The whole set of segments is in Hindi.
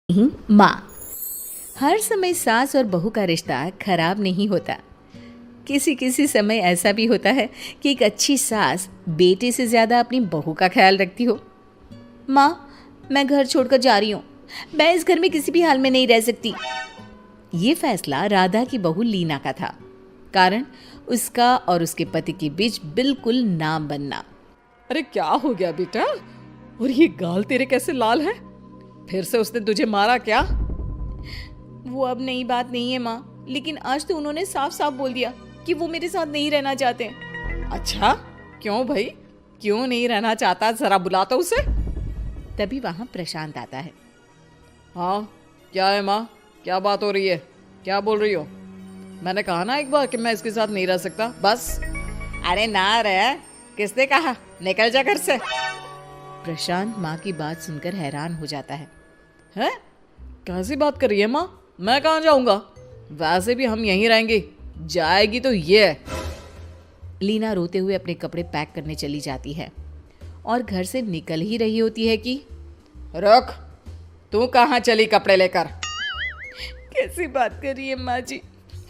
माँ। हर समय सास और बहू का रिश्ता खराब नहीं होता। किसी किसी समय ऐसा भी होता है कि एक अच्छी सास बेटे से ज़्यादा अपनी बहू का ख्याल रखती हो। माँ, मैं घर छोड़कर जा रही हूँ। मैं इस घर में किसी भी हाल में नहीं रह सकती। ये फैसला राधा की बहू लीना का था। कारण उसका और उसके पति के बीच बिल्कुल ना बनना। अरे क्या हो गया बेटा? और ये गाल तेरे कैसे लाल है? फिर से उसने तुझे मारा क्या? वो अब नई बात नहीं है माँ, लेकिन आज तो उन्होंने साफ साफ बोल दिया कि वो मेरे साथ नहीं रहना चाहते। अच्छा, क्यों भाई? क्यों नहीं रहना चाहता? जरा बुला तो उसे। तभी वहां प्रशांत आता है। हाँ, क्या है माँ? क्या बात हो रही है? क्या बोल रही हो? मैंने कहा ना एक बार कि मैं इसके साथ नहीं रह सकता, बस। अरे ना रे, किसने कहा? निकल जा घर से। प्रशांत माँ की बात सुनकर हैरान हो जाता है। हैं? कैसी बात कर रही है माँ? मैं कहाँ जाऊंगा? वैसे भी हम यहीं रहेंगे। जाएगी तो ये। लीना रोते हुए अपने कपड़े पैक करने चली जाती है और घर से निकल ही रही होती है कि रुक, तू कहाँ चली कपड़े लेकर? कैसी बात कर रही है माँ जी?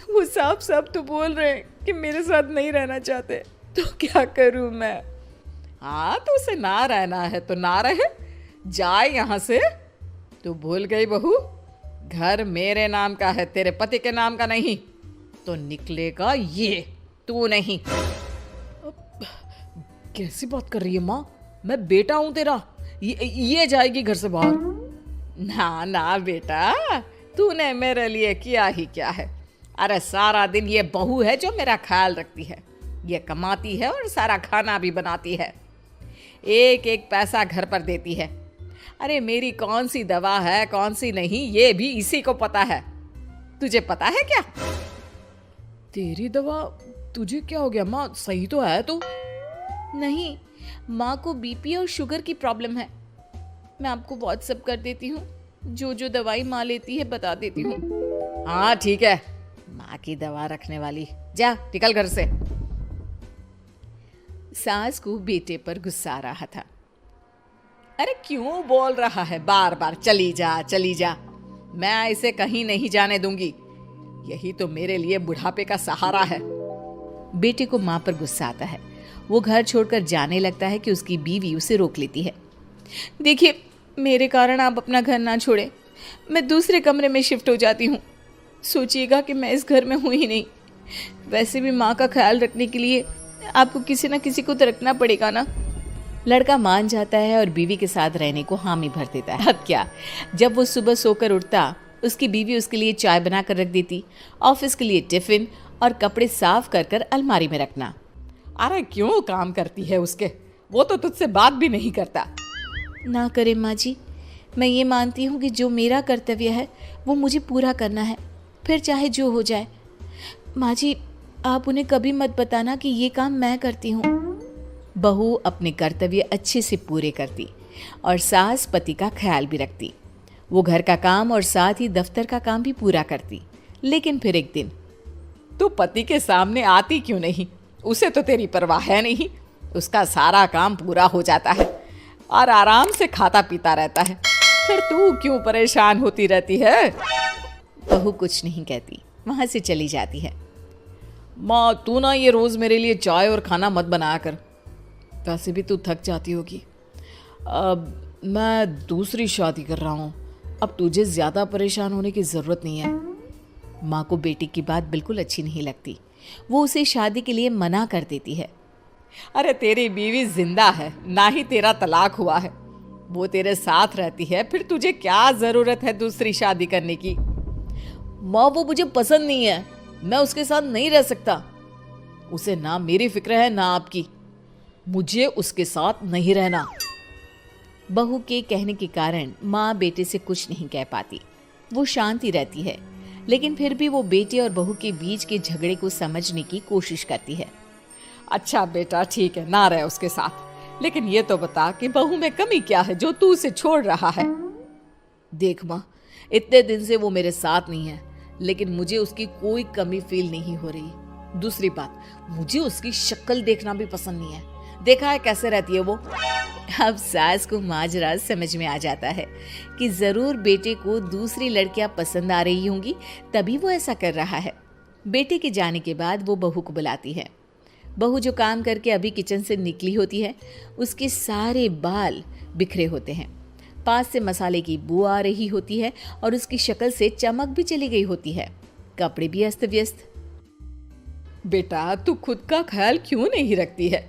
वो साफ साफ तो बोल रहे हैं कि मेरे साथ नहीं रहना चाहते, तो क्या करूँ मैं? हाँ, तो उसे ना रहना है तो ना रहे, जाए यहाँ से। तू भूल गई बहू, घर मेरे नाम का है, तेरे पति के नाम का नहीं। तो निकलेगा ये, तू नहीं। कैसी बात कर रही है माँ? मैं बेटा हूं तेरा। ये जाएगी घर से बाहर। ना ना बेटा, तूने मेरे लिए किया ही क्या है? अरे सारा दिन ये बहू है जो मेरा ख्याल रखती है। ये कमाती है और सारा खाना भी बनाती है। एक एक पैसा घर पर देती है। अरे मेरी कौन सी दवा है कौन सी नहीं, ये भी इसी को पता है। तुझे पता है क्या? तेरी दवा? तुझे क्या हो गया माँ? सही तो है तू? नहीं, माँ को बीपी और शुगर की प्रॉब्लम है। मैं आपको व्हाट्सएप कर देती हूँ, जो जो दवाई माँ लेती है बता देती हूँ। हाँ ठीक है, माँ की दवा रखने वाली। जा निकल घर से। सास को बेटे पर गुस्सा आ रहा था। अरे क्यों बोल रहा है बार बार चली जा चली जा? मैं इसे कहीं नहीं जाने दूंगी। यही तो मेरे लिए बुढ़ापे का सहारा है। बेटे को माँ पर गुस्सा आता है। वो घर छोड़कर जाने लगता है कि उसकी बीवी उसे रोक लेती है। देखिए, मेरे कारण आप अपना घर ना छोड़े। मैं दूसरे कमरे में शिफ्ट हो जाती हूँ। सोचिएगा कि मैं इस घर में हूँ ही नहीं। वैसे भी माँ का ख्याल रखने के लिए आपको किसी ना किसी को तो रखना पड़ेगा ना। लड़का मान जाता है और बीवी के साथ रहने को हामी भर देता है। अब क्या, जब वो सुबह सोकर उठता, उसकी बीवी उसके लिए चाय बना कर रख देती, ऑफिस के लिए टिफिन और कपड़े साफ कर कर अलमारी में रखना। अरे क्यों काम करती है उसके? वो तो तुझसे बात भी नहीं करता। ना करे माँ जी, मैं ये मानती हूँ कि जो मेरा कर्तव्य है वो मुझे पूरा करना है, फिर चाहे जो हो जाए। माँ जी, आप उन्हें कभी मत बताना कि ये काम मैं करती हूँ। बहू अपने कर्तव्य अच्छे से पूरे करती और सास पति का ख्याल भी रखती। वो घर का काम और साथ ही दफ्तर का काम भी पूरा करती। लेकिन फिर एक दिन, तू पति के सामने आती क्यों नहीं? उसे तो तेरी परवाह है नहीं। उसका सारा काम पूरा हो जाता है और आराम से खाता पीता रहता है। फिर तू क्यों परेशान होती रहती है? बहू कुछ नहीं कहती, वहां से चली जाती है। माँ, तू ना ये रोज मेरे लिए चाय और खाना मत बनाया कर। वैसे भी तू थक जाती होगी। अब मैं दूसरी शादी कर रहा हूँ। अब तुझे ज्यादा परेशान होने की जरूरत नहीं है। माँ को बेटी की बात बिल्कुल अच्छी नहीं लगती। वो उसे शादी के लिए मना कर देती है। अरे तेरी बीवी जिंदा है, ना ही तेरा तलाक हुआ है। वो तेरे साथ रहती है, फिर तुझे क्या जरूरत है दूसरी शादी करने की? माँ, वो मुझे पसंद नहीं है। मैं उसके साथ नहीं रह सकता। उसे ना मेरी फिक्र है ना आपकी। मुझे उसके साथ नहीं रहना। बहू के कहने के कारण माँ बेटे से कुछ नहीं कह पाती। वो शांति रहती है, लेकिन फिर भी वो बेटे और बहू के बीच के झगड़े को समझने की कोशिश करती है। अच्छा बेटा, ठीक है, ना रहे उसके साथ। लेकिन ये तो बता कि बहू में कमी क्या है जो तू उसे छोड़ रहा है? देख माँ, इतने दिन से वो मेरे साथ नहीं है, लेकिन मुझे उसकी कोई कमी फील नहीं हो रही। दूसरी बात, मुझे उसकी शक्ल देखना भी पसंद नहीं है। देखा है कैसे रहती है वो? अब सास को माजरा समझ में आ जाता है कि जरूर बेटे को दूसरी लड़कियां पसंद आ रही होंगी, तभी वो ऐसा कर रहा है। बेटे के जाने के बाद वो बहू को बुलाती है। बहू जो काम करके अभी किचन से निकली होती है, उसके सारे बाल बिखरे होते हैं, पास से मसाले की बू आ रही होती है और उसकी शक्ल से चमक भी चली गई होती है, कपड़े भी अस्त व्यस्त। बेटा तू खुद का ख्याल क्यों नहीं रखती है?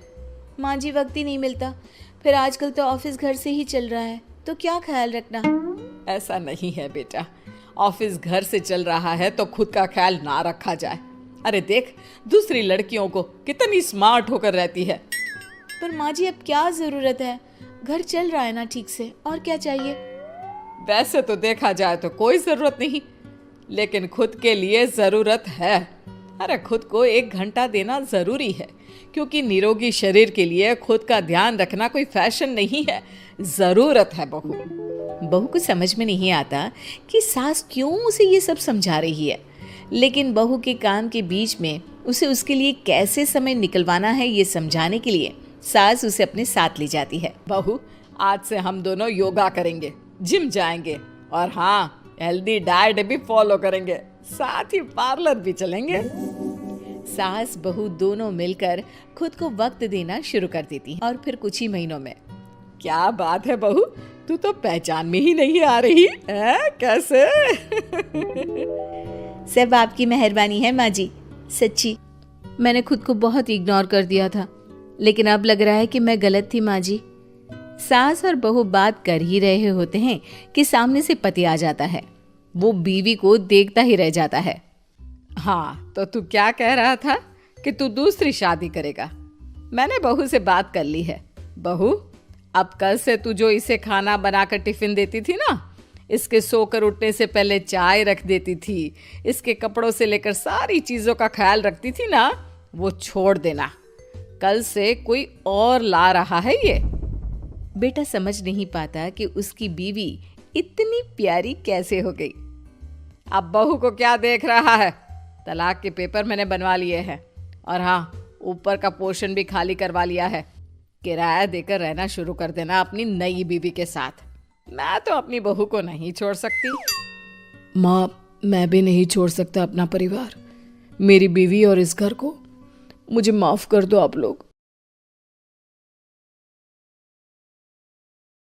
माँ जी, वक्त ही नहीं मिलता, फिर आजकल तो ऑफिस घर से ही चल रहा है, तो क्या ख्याल रखना। ऐसा नहीं है बेटा, ऑफिस घर से चल रहा है तो खुद का ख्याल ना रखा जाए। अरे देख, दूसरी लड़कियों को कितनी स्मार्ट होकर रहती है। पर माँ जी, अब क्या जरूरत है, घर चल रहा है ना ठीक से, और क्या चाहिए। वैसे तो देखा जाए तो कोई जरूरत नहीं, लेकिन खुद के लिए जरूरत है। अरे खुद को 1 घंटा देना जरूरी है, क्योंकि निरोगी शरीर के लिए खुद का ध्यान रखना कोई फैशन नहीं है, जरूरत है। बहू को समझ में नहीं आता कि सास क्यों उसे ये सब समझा रही है, लेकिन बहू के काम के बीच में उसे उसके लिए कैसे समय निकलवाना है ये समझाने के लिए सास उसे अपने साथ ले जाती है। बहू, आज से हम दोनों योगा करेंगे, जिम जाएंगे और हाँ, हेल्दी डाइट भी फॉलो करेंगे, साथ ही पार्लर भी चलेंगे। सास बहू दोनों मिलकर खुद को वक्त देना शुरू कर देती हैं और फिर कुछ ही महीनों में। क्या बात है बहू, तू तो पहचान में ही नहीं आ रही है, कैसे? सब आपकी मेहरबानी है माँ जी, सच्ची मैंने खुद को बहुत इग्नोर कर दिया था, लेकिन अब लग रहा है कि मैं गलत थी माँ जी। सास और बहू बात कर ही रहे होते हैं कि सामने से पति आ जाता है। वो बीवी को देखता ही रह जाता है। हाँ, तो तू क्या कह रहा था कि तू दूसरी शादी करेगा? मैंने बहू से बात कर ली है। बहू, अब कल से तू जो इसे खाना बनाकर टिफिन देती थी ना, इसके सोकर उठने से पहले चाय रख देती थी, इसके कपड़ों से लेकर सारी चीजों का ख्याल रखती थी ना, वो छोड़ देना। कल से कोई और ला रहा है ये। बेटा समझ नहीं पाता कि उसकी बीवी इतनी प्यारी कैसे हो गई। अब बहू को क्या देख रहा है? तलाक के पेपर मैंने बनवा लिए हैं और हाँ, ऊपर का पोर्शन भी खाली करवा लिया है। किराया देकर रहना शुरू कर देना अपनी नई बीवी के साथ। मैं तो अपनी बहू को नहीं छोड़ सकती। माँ, मैं भी नहीं छोड़ सकता अपना परिवार, मेरी बीवी और इस घर को। मुझे माफ कर दो आप लोग।